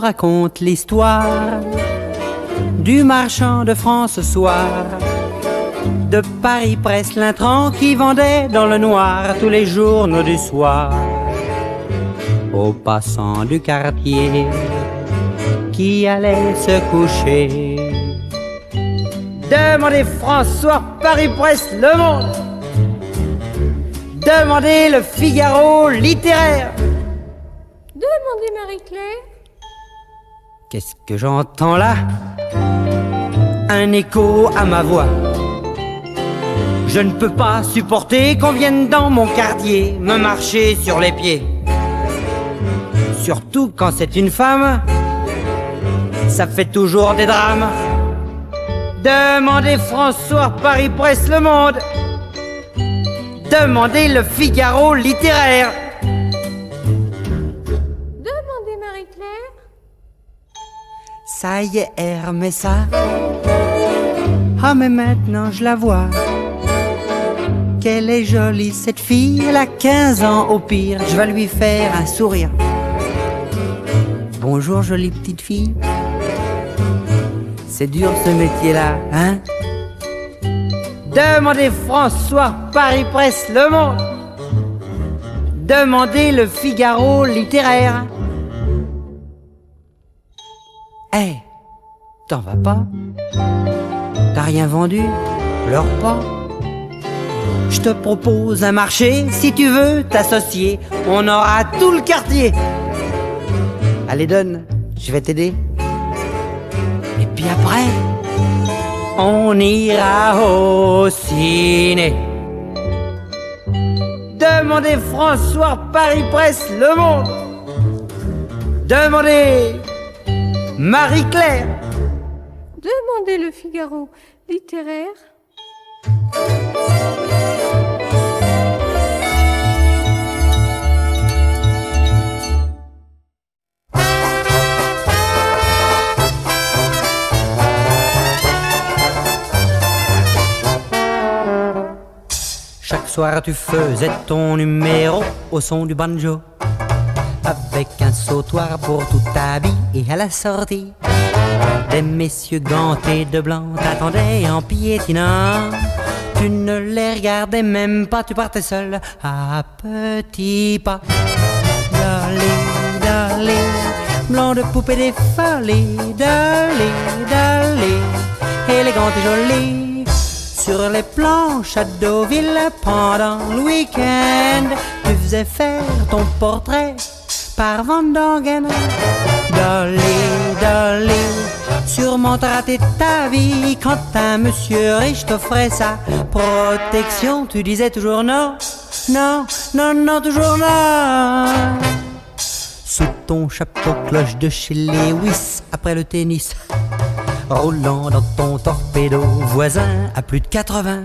raconte l'histoire du marchand de France ce soir. De Paris Presse, l'intrant qui vendait dans le noir tous les journaux du soir. Aux passants du quartier qui allaient se coucher. Demandez François, Paris Presse, Le Monde. Demandez le Figaro littéraire. Demandez Marie-Claire. Qu'est-ce que j'entends là? Un écho à ma voix. Je ne peux pas supporter qu'on vienne dans mon quartier me marcher sur les pieds. Surtout quand c'est une femme, ça fait toujours des drames. Demandez François, Paris Presse, Le Monde. Demandez le Figaro littéraire. Demandez Marie-Claire. Ça y est, elle remet ça. Ah mais maintenant je la vois. Qu'elle est jolie cette fille, elle a 15 ans au pire. Je vais lui faire un sourire. Bonjour jolie petite fille. C'est dur ce métier-là, hein? Demandez François, Paris Presse, Le Monde. Demandez le Figaro littéraire. Hé, t'en vas pas? T'as rien vendu? Pleure pas. Je te propose un marché, si tu veux t'associer, on aura tout le quartier. Allez donne, je vais t'aider. Et puis après, on ira au ciné. Demandez François, Paris Presse, Le Monde. Demandez Marie-Claire. Demandez le Figaro littéraire. Chaque soir tu faisais ton numéro au son du banjo, avec un sautoir pour tout habit, et à la sortie des messieurs gantés de blanc t'attendaient en piétinant. Tu ne les regardais même pas, tu partais seul à petits pas. Dolly, Dolly, blanc de poupée des folies. Dolly, Dolly, élégante et jolie. Sur les planches à Deauville pendant le week-end, tu faisais faire ton portrait par Van Dongen. Dolly, Dolly, sûrement t'as raté ta vie quand un monsieur riche t'offrait sa protection. Tu disais toujours non, non, non, non, toujours non. Sous ton chapeau cloche de chez Lewis, après le tennis, roulant dans ton torpedo voisin à plus de 80.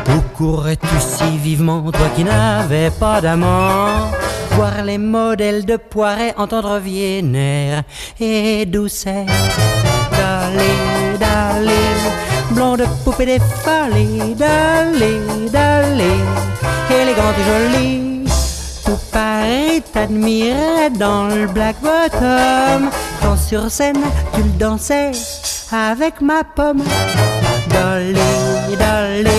Où courais-tu si vivement, toi qui n'avais pas d'amant? Voir les modèles de Poiret, entendre Wiener et Doucet. Dolly, Dolly, blond de poupée des folies. Dolly, Dolly, élégante et jolie. Tout Paris t'admirait dans le Black Bottom, quand sur scène tu le dansais avec ma pomme. Dolly, Dolly,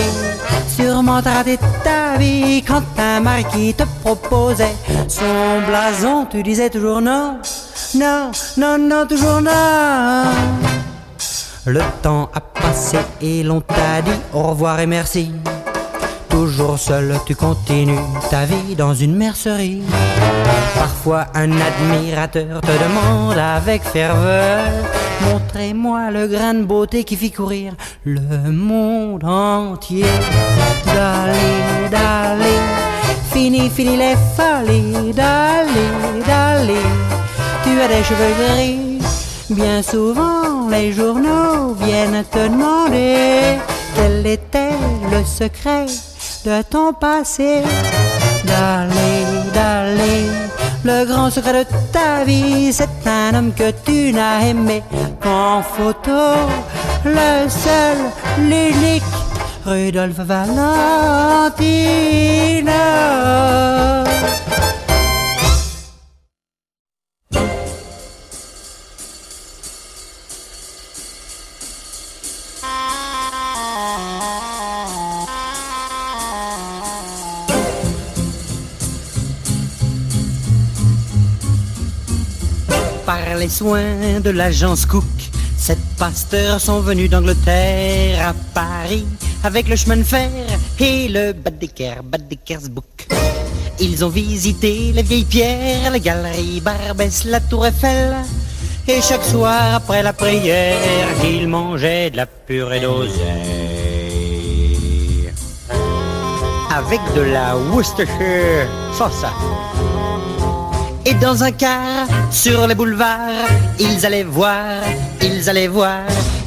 sûrement t'as raté ta vie quand un marquis te proposait son blason. Tu disais toujours non, non, non, non, toujours non. Le temps a passé et l'on t'a dit au revoir et merci. Toujours seul, tu continues ta vie dans une mercerie. Parfois un admirateur te demande avec ferveur: montrez-moi le grain de beauté qui fit courir le monde entier. Dolly, Dolly, fini, fini les folies. Dolly, Dolly, tu as des cheveux gris. Bien souvent les journaux viennent te demander quel était le secret de ton passé. Dolly, Dolly, le grand secret de ta vie, c'est un homme que tu n'as aimé qu'en photo. Le seul, l'unique, Rudolph Valentino. Par les soins de l'agence Cook, 7 pasteurs sont venus d'Angleterre à Paris avec le chemin de fer et le Baedeker's Book. Ils ont visité les vieilles pierres, les galeries Barbès, la tour Eiffel. Et chaque soir après la prière, ils mangeaient de la purée d'oseille avec de la Worcestershire sauce. Et dans un car, sur les boulevards, ils allaient voir.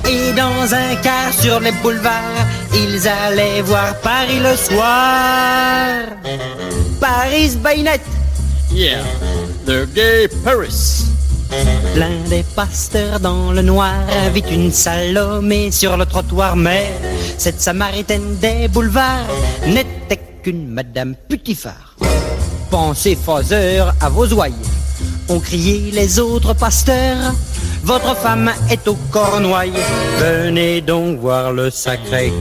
Et dans un car, sur les boulevards, ils allaient voir Paris le soir. Paris by night. Yeah, the gay Paris. L'un des pasteurs dans le noir vit une Salomé sur le trottoir, mais cette samaritaine des boulevards n'était qu'une Madame Putifard. Pensez faiseur à vos ouailles, ont crié les autres pasteurs. Votre femme est au Cornouailles, venez donc voir le Sacré-Cœur.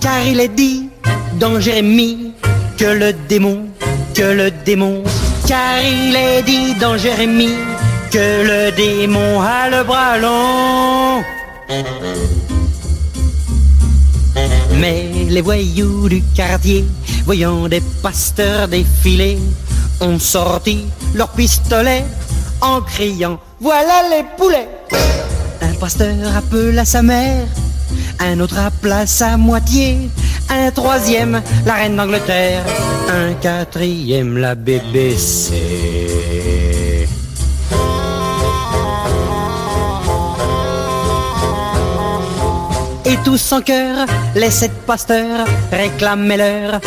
Car il est dit dans Jérémie que le démon, car il est dit dans Jérémie que le démon a le bras long. Mais les voyous du quartier, voyant des pasteurs défiler, ont sorti leurs pistolets en criant « Voilà les poulets !» Un pasteur appela sa mère, un autre appela sa moitié, un troisième la reine d'Angleterre, un quatrième la BBC. Et tous en chœur, les 7 pasteurs réclamaient leur.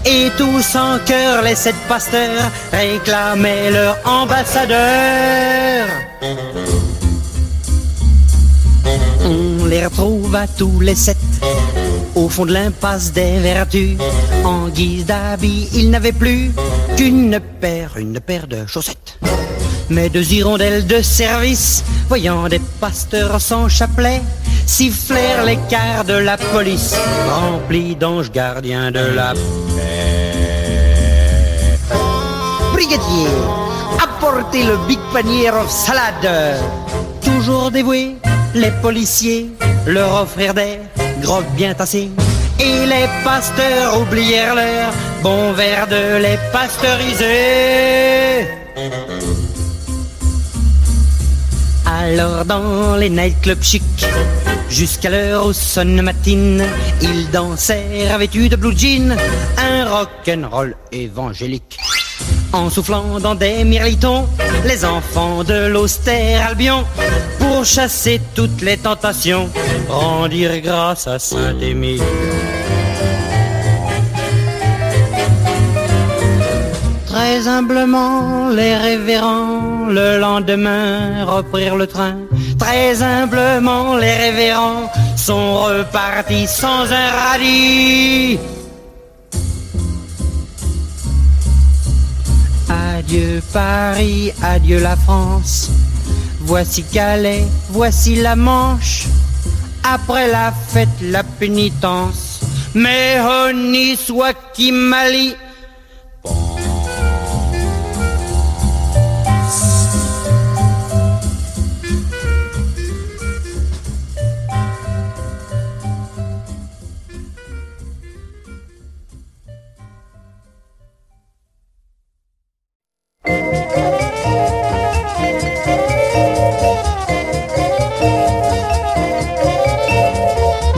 Et tous en chœur, les 7 pasteurs réclamaient leur ambassadeur. On les retrouve à tous les 7 au fond de l'impasse des vertus. En guise d'habit, ils n'avaient plus qu'une paire de chaussettes. Mais 2 hirondelles de service, voyant des pasteurs sans chapelet, sifflèrent les quarts de la police, remplis d'anges gardiens de la paix. Brigadier, apportez le big panier of salade. Toujours dévoués, les policiers leur offrirent des grottes bien tassées, et les pasteurs oublièrent leur bon verre de lait pasteurisé. Alors dans les nightclubs chics, jusqu'à l'heure où sonne matine, ils dansèrent vêtus de blue jeans, un rock'n'roll évangélique. En soufflant dans des mirlitons, les enfants de l'austère Albion, pour chasser toutes les tentations, rendirent grâce à Saint-Émile. Très humblement, les révérends, le lendemain, reprirent le train. Très humblement, les révérends sont repartis sans un radis. Adieu Paris, adieu la France. Voici Calais, voici la Manche. Après la fête, la pénitence. Mais honni soit qui mali.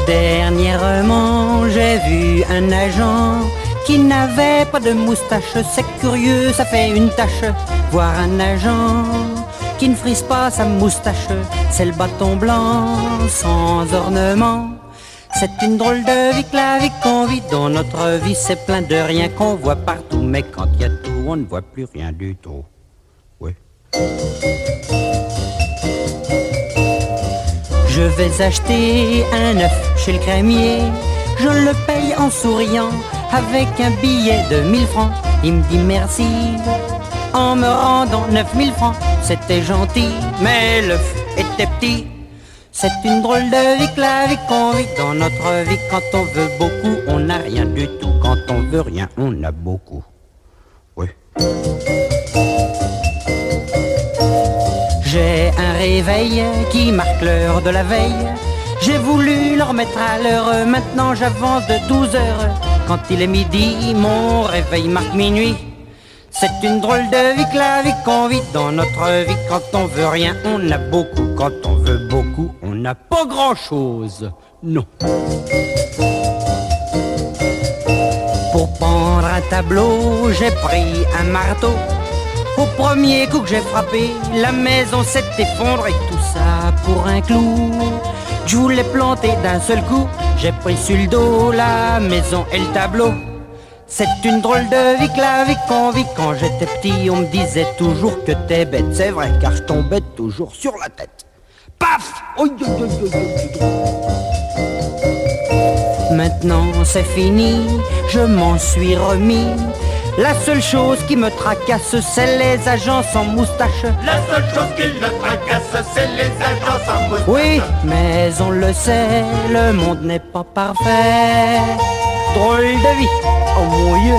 Dernièrement, j'ai vu un agent qui n'avait pas de moustache. C'est curieux, ça fait une tache. Voir un agent qui ne frise pas sa moustache. C'est le bâton blanc sans ornement. C'est une drôle de vie que la vie qu'on vit. Dans notre vie, c'est plein de rien qu'on voit partout. Mais quand il y a tout, on ne voit plus rien du tout. Oui. Je vais acheter un œuf chez le crémier. Je le paye en souriant avec un billet de 1000 francs. Il me dit merci en me rendant 9000 francs. C'était gentil, mais l'œuf était petit. C'est une drôle de vie que la vie qu'on vit dans notre vie. Quand on veut beaucoup, on n'a rien du tout. Quand on veut rien, on a beaucoup. Oui. J'ai un réveil qui marque l'heure de la veille. J'ai voulu le remettre à l'heure. Maintenant j'avance de 12 heures. Quand il est midi, mon réveil marque minuit. C'est une drôle de vie que la vie qu'on vit dans notre vie. Quand on veut rien, on a beaucoup. Quand on veut beaucoup, on n'a pas grand-chose. Non. Pour pendre un tableau, j'ai pris un marteau. Au premier coup que j'ai frappé, la maison s'est effondrée. Tout ça pour un clou. Je voulais planter d'un seul coup. J'ai pris sur le dos la maison et le tableau. C'est une drôle de vie que la vie qu'on vit. Quand j'étais petit, on me disait toujours que t'es bête. C'est vrai car je tombais toujours sur la tête. Paf! Maintenant c'est fini, je m'en suis remis. La seule chose qui me tracasse, c'est les agents sans moustache. La seule chose qui le tracasse, c'est les agents sans moustache. Oui, mais on le sait, le monde n'est pas parfait. Drôle de vie, oh mon Dieu.